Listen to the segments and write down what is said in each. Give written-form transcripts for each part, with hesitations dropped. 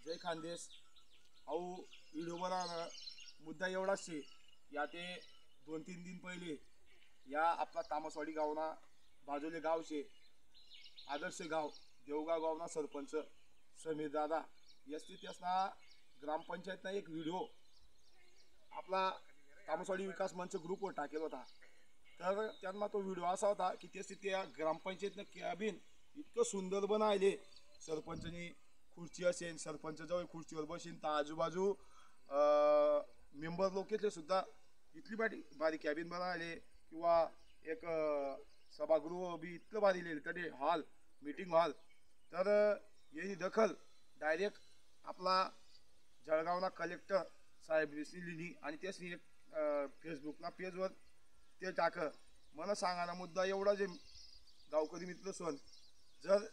जय खानदेश। अहो video banana मुद्दा एवढाच शे या ते 2-3 दिन पहिले या आपला तामसवाडी गावना बाजूले गाव शे आदर्श गाव देवगाव गावना सरपंच समीर दादा यस्ती त्यासना ग्रामपंचायतना एक व्हिडिओ आपला तामसवाडी विकास मंच ग्रुपवर टाकेल होता। तर त्यांना तो व्हिडिओ असा होता की त्या ग्रामपंचायतनं कॅबिन इतकं सुंदर बनायले, सरपंचनी खुर्ची असेल, सरपंच जवळ खुर्चीवर बसीन तर आजूबाजू मेंबर लोकेतले सुद्धा इतली भारी कॅबिन बनायले किंवा एक सभागृह बी इतकं भारी लिहिले तरी हॉल मीटिंग हॉल। तर याची दखल डायरेक्ट आपला जळगावना कलेक्टर साहेब लिहिली आणि त्यासनी एक फेसबुकना पेजवर ते टाक मला सांगाना मुद्दा एवढा जे गावकरी मित्र सोन जर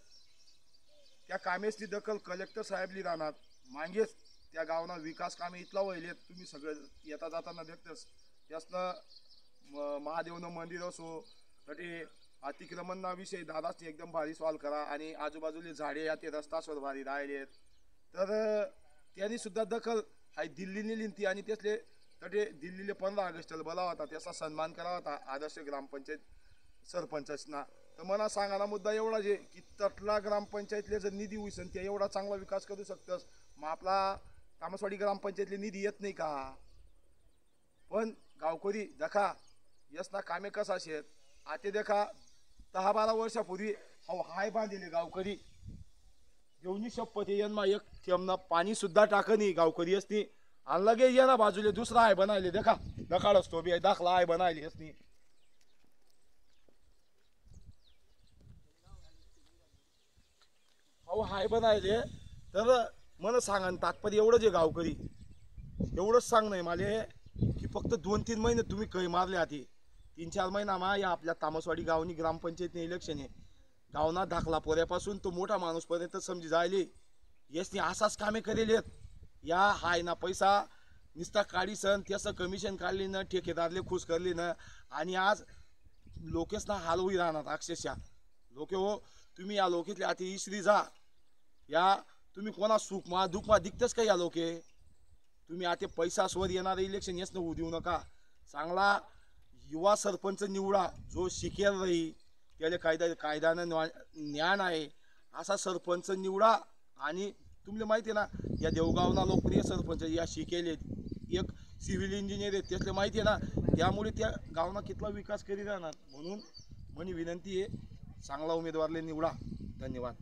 त्या कामेची दखल कलेक्टर साहेबली राहणार मागेच त्या गावना विकास कामे इतला वहिले तुम्ही सगळे येता जाताना देखतस त्यासनं महादेवनं मंदिर असो तरी अतिक्रमणना विषय दादाच एकदम भारी सॉल्व करा आणि आजूबाजूले झाडे या ते रस्तासवर भारी राहिलेत। तर त्यांनी सुद्धा दखल हाय दिल्लीने लिहिली आणि त्यातले तटे दिल्लीले 15 ऑगस्टला बोलावा होता त्याचा सन्मान करावा होता आदर्श ग्रामपंचायत सरपंचना। तर मला सांगायला मुद्दा एवढा जे की तटला ग्रामपंचायतले जर निधी होईसन त्या एवढा चांगला विकास करू शकतस मग आपला तामसवाडी ग्रामपंचायतले निधी येत नाही का? पण गावकरी देखा यसना कामे कसा शेत आते देखा 10-12 वर्षापूर्वी हो हाय बांधले गावकरी देवनी शपथ यांना एक थेंबना पाणी सुद्धा टाकनी गावकरी असनी आणि लगे ये ना बाजूले दुसरा आहे बनायले देखा दखाडच तो बी दाखला आहे बनायले असनी। अहो हाय बनायले तर मला सांगा तात्पर्य एवढंच आहे गावकरी एवढंच सांग नाही मला की फक्त 2-3 महिने तुम्ही कै मारले आधी 3-4 महिना मा या आपल्या तामसवाडी गावनी ग्रामपंचायतने इलेक्शन आहे गावना दाखला पोऱ्यापासून तो मोठा माणूस पर्यंत समजी जायले यसनी असाच कामे करेलेत या हाय ना पैसा निस्ता काढी सन त्याचं कमिशन काढली ना ठेकेदारले खुश करले ना आणि आज लोकेसना हालवी राहणार अक्षरशः लोक हो तुम्ही या लोकेतले आधी इसरी जा या तुम्ही कोणा सुख मा दुःख मा दिखतेच का या लोके तुम्ही आता पैसा स्वर येणार इलेक्शन येस न होऊ देऊ नका। चांगला युवा सरपंच निवडा जो शिकेल राही त्याला कायद्यानं ज्ञान आहे असा सरपंच निवडा। आणि तुम्हाला माहिती आहे ना या देवगावना लोकप्रिय सरपंच या शिकेले एक सिव्हिल इंजिनियर आहेत त्यातले माहिती आहे ना त्यामुळे त्या गावना कितला विकास करी राहणार म्हणून म्हणी विनंती आहे चांगला उमेदवारले निवडा। धन्यवाद।